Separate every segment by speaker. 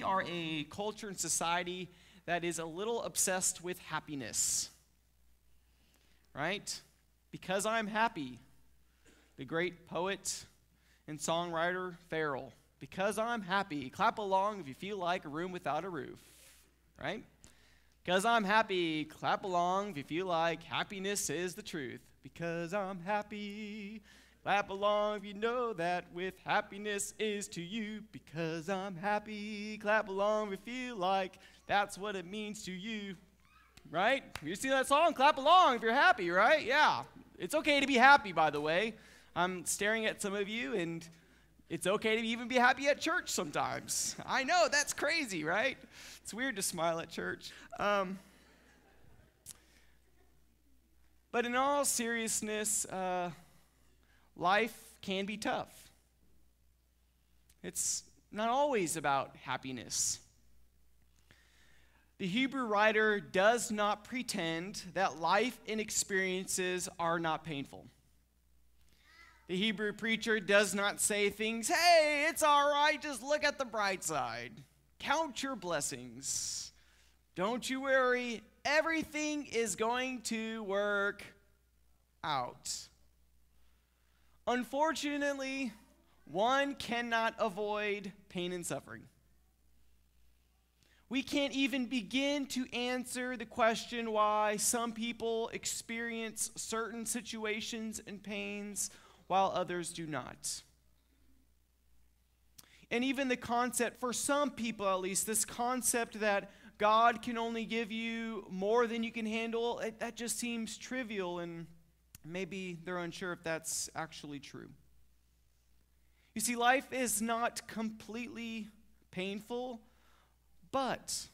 Speaker 1: we are a culture and society that is a little obsessed with happiness, right? Because I'm happy, the great poet and songwriter Farrell. Because I'm happy, clap along if you feel like a room without a roof, right? Because I'm happy, clap along if you feel like happiness is the truth. Because I'm happy, clap along if you know that with happiness is to you. Because I'm happy, clap along if you feel like that's what it means to you, right? You see that song? Clap along if you're happy, right? Yeah. It's okay to be happy, by the way. I'm staring at some of you, and it's okay to even be happy at church sometimes. I know, that's crazy, right? It's weird to smile at church. But in all seriousness, life can be tough. It's not always about happiness. The Hebrew writer does not pretend that life and experiences are not painful. The Hebrew preacher does not say things, hey, it's all right, just look at the bright side. Count your blessings. Don't you worry, everything is going to work out. Unfortunately, one cannot avoid pain and suffering. We can't even begin to answer the question why some people experience certain situations and pains while others do not. And even the concept, for some people at least, this concept that God can only give you more than you can handle, that just seems trivial, and maybe they're unsure if that's actually true. You see, life is not completely painful, but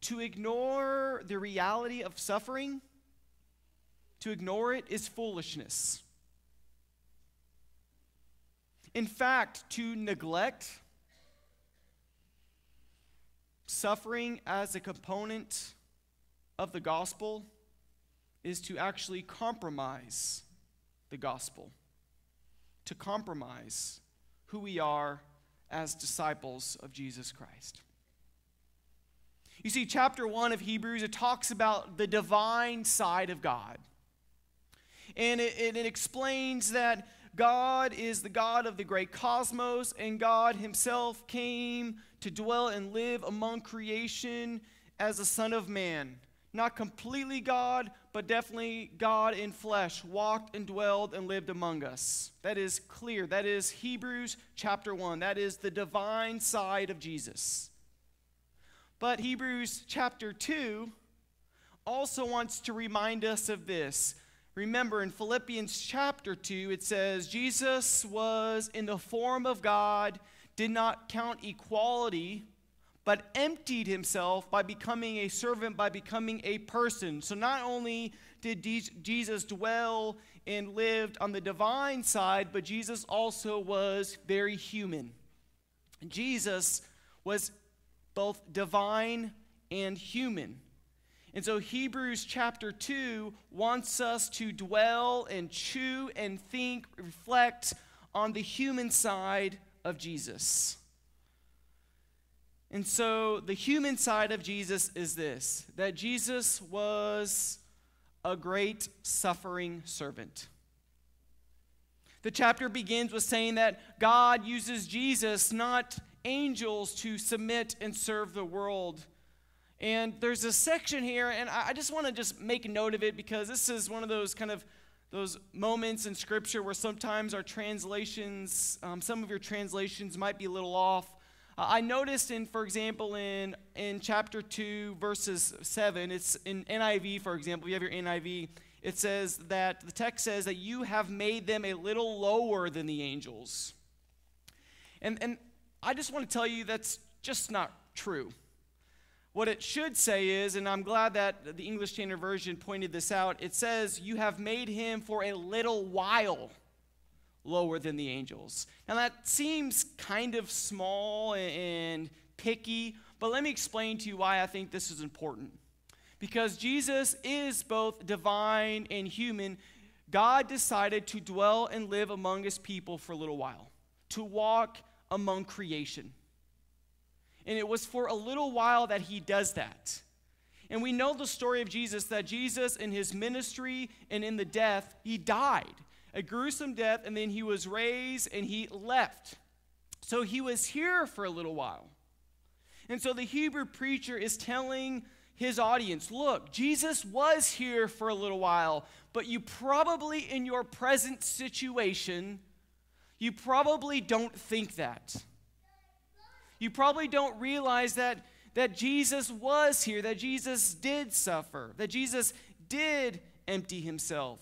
Speaker 1: to ignore the reality of suffering, to ignore it is foolishness. In fact, to neglect suffering as a component of the gospel is to actually compromise the gospel, to compromise who we are as disciples of Jesus Christ. You see, chapter 1 of Hebrews, it talks about the divine side of God. And it explains that God is the God of the great cosmos, and God himself came to dwell and live among creation as a son of man. Not completely God, but definitely God in flesh, walked and dwelled and lived among us. That is clear. That is Hebrews chapter 1. That is the divine side of Jesus. But Hebrews chapter 2 also wants to remind us of this. Remember, in Philippians chapter 2, it says, Jesus was in the form of God, did not count equality, but emptied himself by becoming a servant, by becoming a person. So not only did Jesus dwell and lived on the divine side, but Jesus also was very human. Jesus was both divine and human. And so Hebrews chapter 2 wants us to dwell and chew and think, reflect on the human side of Jesus. And so the human side of Jesus is this, that Jesus was a great suffering servant. The chapter begins with saying that God uses Jesus, not angels, to submit and serve the world. And there's a section here, and I just want to just make a note of it because this is one of those those moments in Scripture where sometimes our translations, some of your translations might be a little off. I noticed for example, in chapter 2, verses 7, it's in NIV, for example, if you have your NIV, it says that, the text says that you have made them a little lower than the angels. And I just want to tell you that's just not true. What it should say is, and I'm glad that the English Standard Version pointed this out, it says, you have made him for a little while lower than the angels. Now that seems kind of small and picky, but let me explain to you why I think this is important. Because Jesus is both divine and human, God decided to dwell and live among his people for a little while, to walk among creation. And it was for a little while that he does that. And we know the story of Jesus, that Jesus in his ministry and in the death, he died. A gruesome death, and then he was raised and he left. So he was here for a little while. And so the Hebrew preacher is telling his audience, look, Jesus was here for a little while, but you probably in your present situation, you probably don't think that. You probably don't realize that Jesus was here, that Jesus did suffer, that Jesus did empty himself.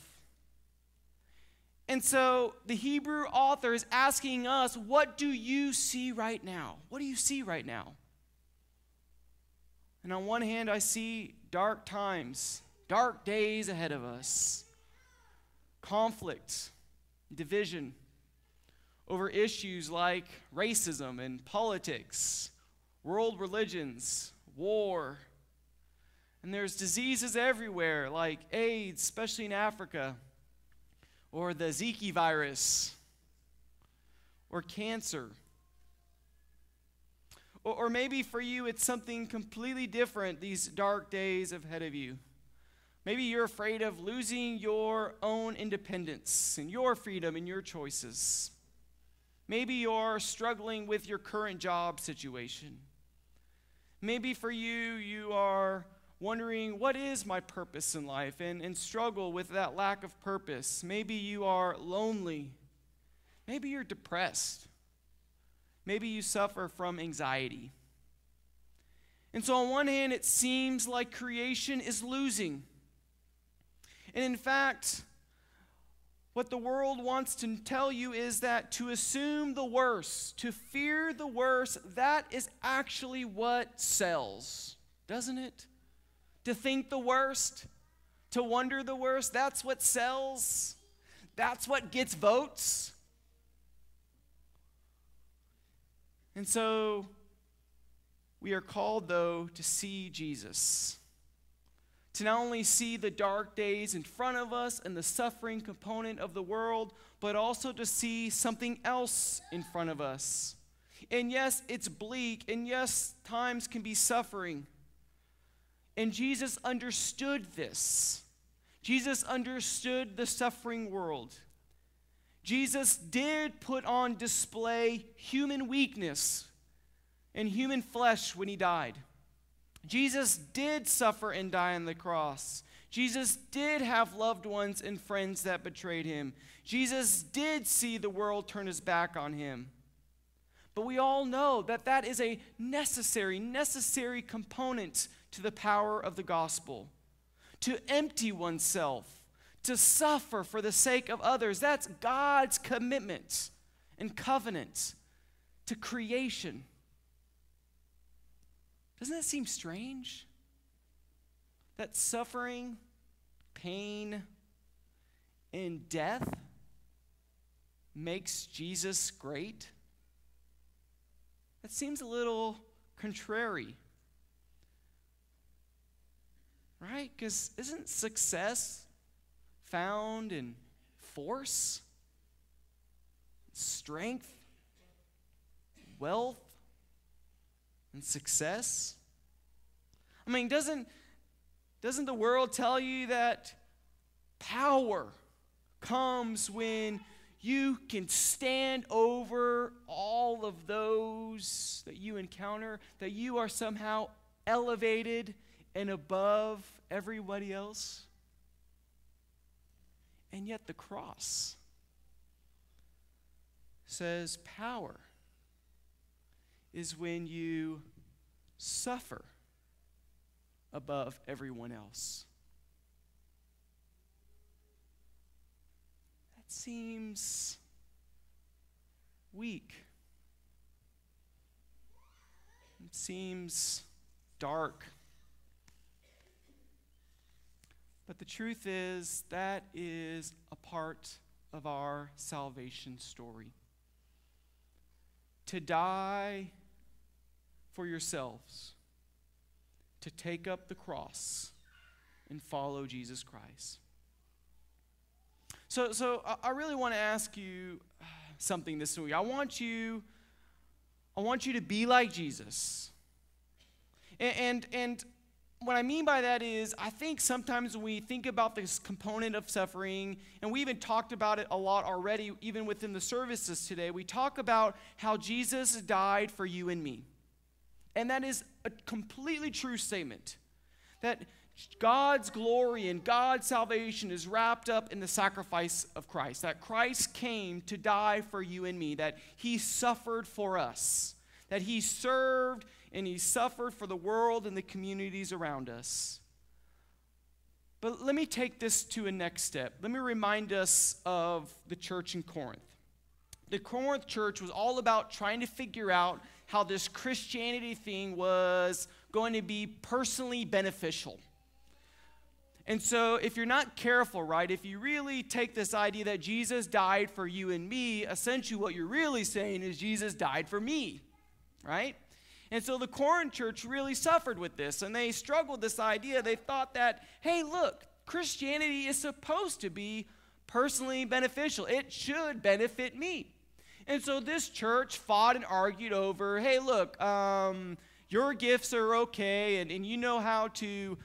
Speaker 1: And so the Hebrew author is asking us, what do you see right now? What do you see right now? And on one hand, I see dark times, dark days ahead of us. Conflict, division over issues like racism and politics, world religions, war. And there's diseases everywhere like AIDS, especially in Africa, or the Zika virus, or cancer. Or maybe for you it's something completely different these dark days ahead of you. Maybe you're afraid of losing your own independence and your freedom and your choices. Maybe you're struggling with your current job situation. Maybe for you, you are wondering, what is my purpose in life, and struggle with that lack of purpose. Maybe you are lonely. Maybe you're depressed. Maybe you suffer from anxiety. And so on one hand, it seems like creation is losing. And in fact, what the world wants to tell you is that to assume the worst, to fear the worst, that is actually what sells, doesn't it? To think the worst, to wonder the worst, that's what sells. That's what gets votes. And so we are called, though, to see Jesus. To not only see the dark days in front of us and the suffering component of the world, but also to see something else in front of us. And yes, it's bleak, and yes, times can be suffering. And Jesus understood this. Jesus understood the suffering world. Jesus did put on display human weakness and human flesh when he died. Jesus did suffer and die on the cross. Jesus did have loved ones and friends that betrayed him. Jesus did see the world turn his back on him. But we all know that that is a necessary component to the power of the gospel. To empty oneself, to suffer for the sake of others. That's God's commitment and covenant to creation. Doesn't that seem strange? That suffering, pain, and death makes Jesus great? That seems a little contrary. Right? Because isn't success found in force, strength, wealth, and success? I mean, doesn't the world tell you that power comes when you can stand over all of those that you encounter, that you are somehow elevated and above everybody else? And yet the cross says power is when you suffer above everyone else. That seems weak. It seems dark. But the truth is, that is a part of our salvation story. To die for yourselves, to take up the cross and follow Jesus Christ. So I really want to ask you something this week. I want you to be like Jesus. And what I mean by that is, I think sometimes when we think about this component of suffering, and we even talked about it a lot already, even within the services today, we talk about how Jesus died for you and me. And that is a completely true statement. That God's glory and God's salvation is wrapped up in the sacrifice of Christ. That Christ came to die for you and me. That he suffered for us. That he served and he suffered for the world and the communities around us. But let me take this to a next step. Let me remind us of the church in Corinth. The Corinth church was all about trying to figure out how this Christianity thing was going to be personally beneficial. And so if you're not careful, right, if you really take this idea that Jesus died for you and me, essentially what you're really saying is Jesus died for me, right? And so the Corinth church really suffered with this, and they struggled with this idea. They thought that, hey, look, Christianity is supposed to be personally beneficial. It should benefit me. And so this church fought and argued over, hey, look, your gifts are okay, and you know how to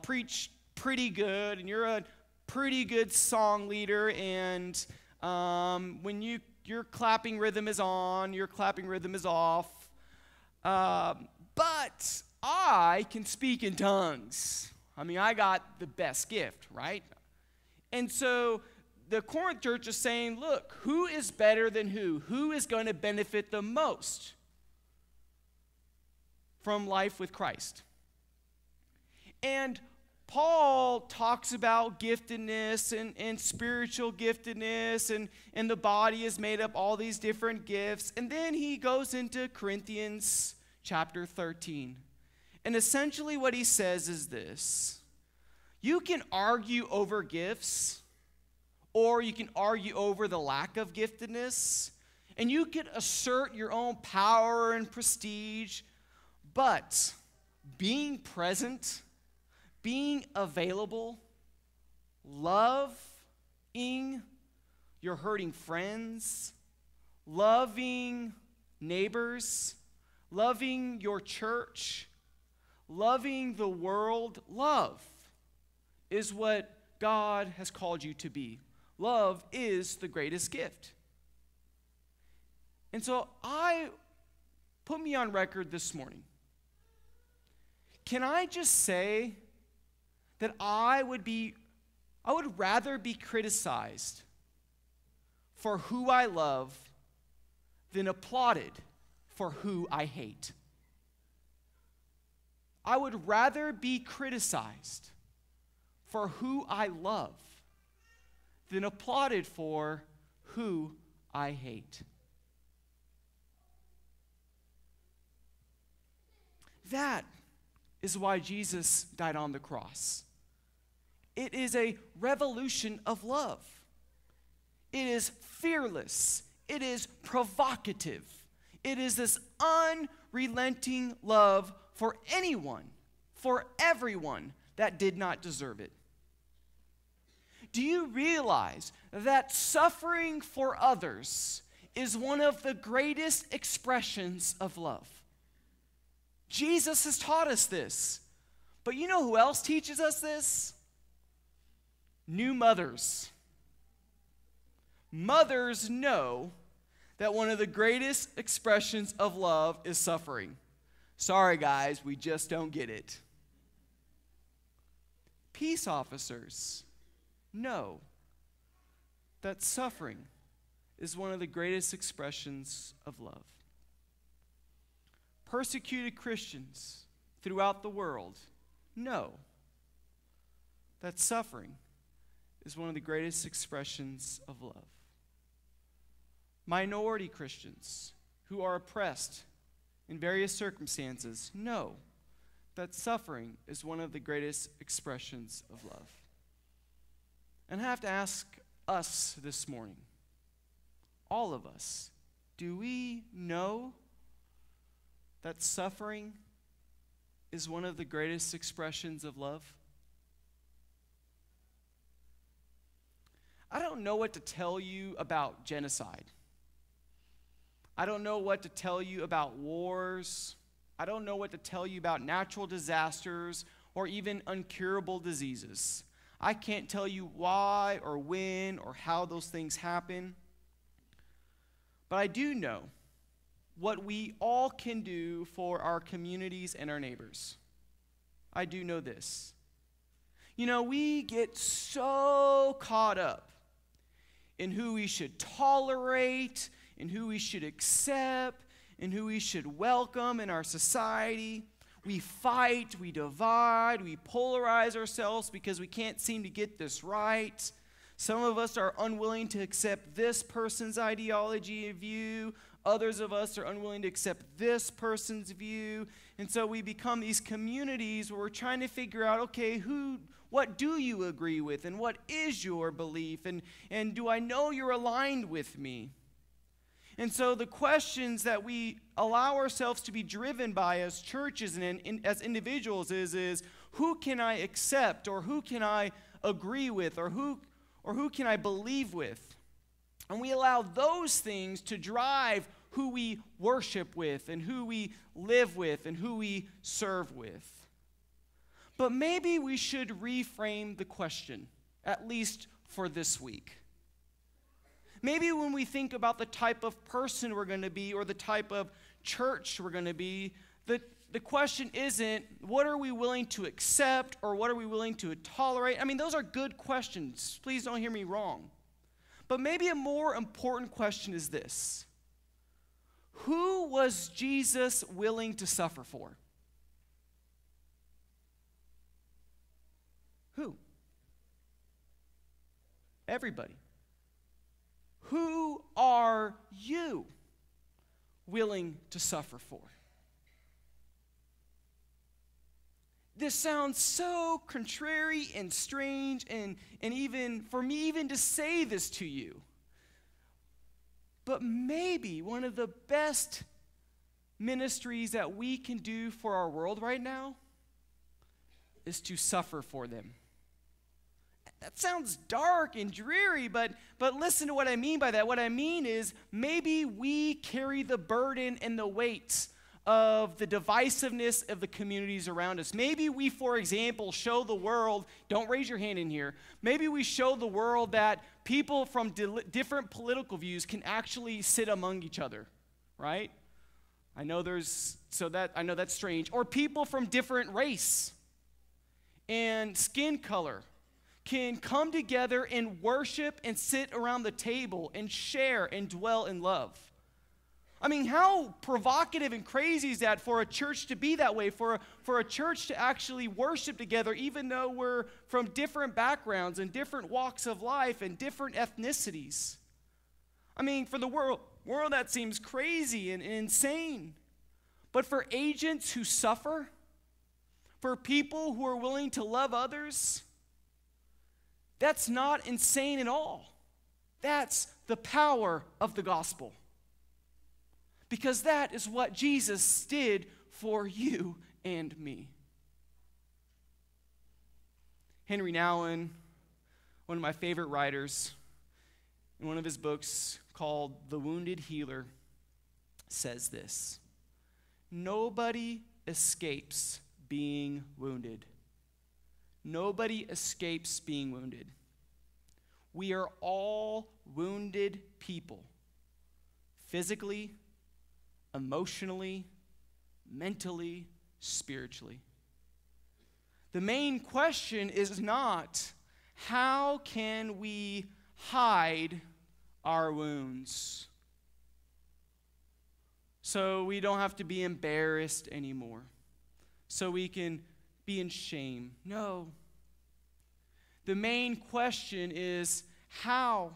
Speaker 1: preach pretty good, and you're a pretty good song leader, and when your clapping rhythm is on, your clapping rhythm is off. But I can speak in tongues. I mean, I got the best gift, right? And so the Corinth church is saying, look, who is better than who? Who is going to benefit the most from life with Christ? And Paul talks about giftedness and spiritual giftedness, and the body is made up all these different gifts. And then he goes into Corinthians chapter 13. And essentially what he says is this: you can argue over gifts, or you can argue over the lack of giftedness, and you can assert your own power and prestige, but being present, being available, loving your hurting friends, loving neighbors, loving your church, loving the world, love is what God has called you to be. Love is the greatest gift. And so put me on record this morning. Can I just say that I would rather be criticized for who I love than applauded for who I hate? I would rather be criticized for who I love than applauded for who I hate. That is why Jesus died on the cross. It is a revolution of love. It is fearless. It is provocative. It is this unrelenting love for anyone, for everyone that did not deserve it. Do you realize that suffering for others is one of the greatest expressions of love? Jesus has taught us this. But you know who else teaches us this? New mothers. Mothers know that one of the greatest expressions of love is suffering. Sorry, guys, we just don't get it. Peace officers know that suffering is one of the greatest expressions of love. Persecuted Christians throughout the world know that suffering is one of the greatest expressions of love. Minority Christians who are oppressed in various circumstances know that suffering is one of the greatest expressions of love. And I have to ask us this morning, all of us, do we know that suffering is one of the greatest expressions of love? I don't know what to tell you about genocide. I don't know what to tell you about wars I don't know what to tell you about natural disasters or even incurable diseases. I can't tell you why or when or how those things happen. But I do know what we all can do for our communities and our neighbors. I do know this. You know, we get so caught up in who we should tolerate, in who we should accept, in who we should welcome in our society. We fight, we divide, we polarize ourselves because we can't seem to get this right. Some of us are unwilling to accept this person's ideology and view. Others of us are unwilling to accept this person's view. And so we become these communities where we're trying to figure out, okay, what do you agree with? And what is your belief? And do I know you're aligned with me? And so the questions that we allow ourselves to be driven by as churches and as individuals is who can I accept, or who can I agree with, or who can I believe with? And we allow those things to drive who we worship with and who we live with and who we serve with. But maybe we should reframe the question, at least for this week. Maybe when we think about the type of person we're going to be or the type of church we're going to be, the question isn't what are we willing to accept or what are we willing to tolerate. I mean, those are good questions. Please don't hear me wrong. But maybe a more important question is this: who was Jesus willing to suffer for? Who? Everybody. Who are you willing to suffer for? This sounds so contrary and strange, and even for me even to say this to you. But maybe one of the best ministries that we can do for our world right now is to suffer for them. That sounds dark and dreary, but listen to what I mean by that. What I mean is maybe we carry the burden and the weight of the divisiveness of the communities around us. Maybe we, for example, show the world, don't raise your hand in here, maybe we show the world that people from different political views can actually sit among each other, right? I know that's strange. Or people from different race and skin color can come together and worship and sit around the table and share and dwell in love. I mean, how provocative and crazy is that for a church to be that way, for a church to actually worship together, even though we're from different backgrounds and different walks of life and different ethnicities? I mean, for the world that seems crazy and insane. But for agents who suffer, for people who are willing to love others, that's not insane at all. That's the power of the gospel. Because that is what Jesus did for you and me. Henry Nouwen, one of my favorite writers, in one of his books called The Wounded Healer, says this: nobody escapes being wounded. Nobody escapes being wounded. We are all wounded people, physically, emotionally, mentally, spiritually. The main question is not how can we hide our wounds so we don't have to be embarrassed anymore, so we can be in shame. No. The main question is how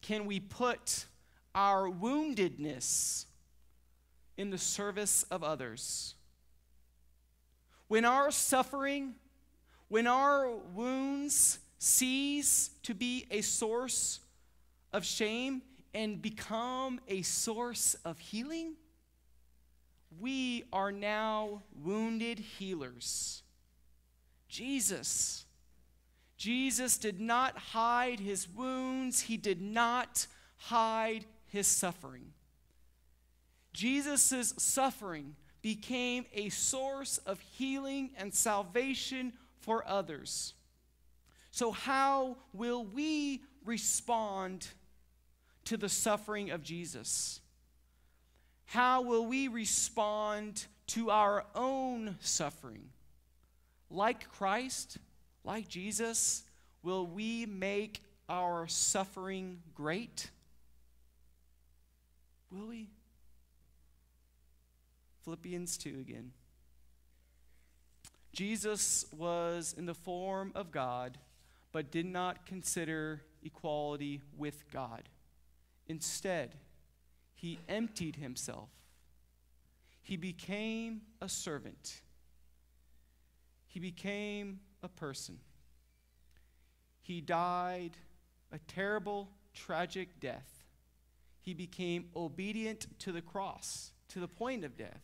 Speaker 1: can we put our woundedness in the service of others? When our suffering, when our wounds cease to be a source of shame and become a source of healing, we are now wounded healers. Jesus did not hide his wounds. He did not hide his suffering. Jesus' suffering became a source of healing and salvation for others. So how will we respond to the suffering of Jesus? How will we respond to our own suffering? Like Christ, like Jesus, will we make our suffering great? Will we? Philippians 2 again. Jesus was in the form of God, but did not consider equality with God. Instead, he emptied himself. He became a servant. He became a person. He died a terrible, tragic death. He became obedient to the cross, to the point of death.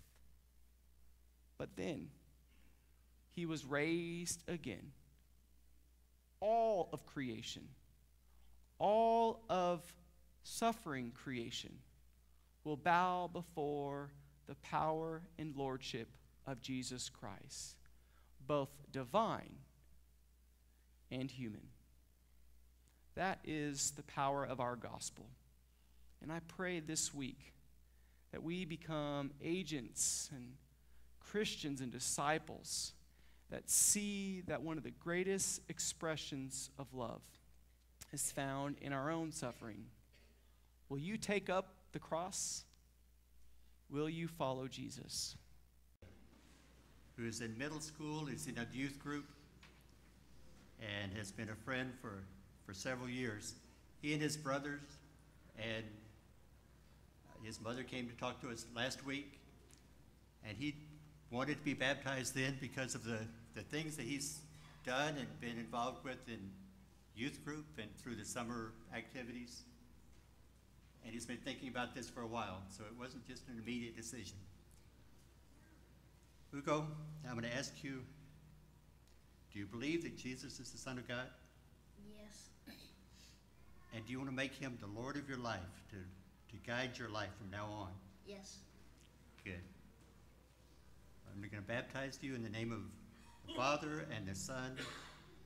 Speaker 1: But then, he was raised again. All of creation, all of suffering creation will bow before the power and lordship of Jesus Christ, both divine and human. That is the power of our gospel. And I pray this week that we become agents and Christians and disciples that see that one of the greatest expressions of love is found in our own suffering. Will you take up the cross? Will you follow Jesus?
Speaker 2: Who is in middle school, is in a youth group, and has been a friend for several years. He and his brothers and his mother came to talk to us last week, and he wanted to be baptized then because of the things that he's done and been involved with in youth group and through the summer activities. And he's been thinking about this for a while, so it wasn't just an immediate decision. Hugo, I'm going to ask you, do you believe that Jesus is the Son of God?
Speaker 3: Yes.
Speaker 2: And do you want to make him the Lord of your life, to guide your life from now on?
Speaker 3: Yes.
Speaker 2: Good. I'm going to baptize you in the name of the Father and the Son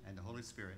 Speaker 2: and the Holy Spirit.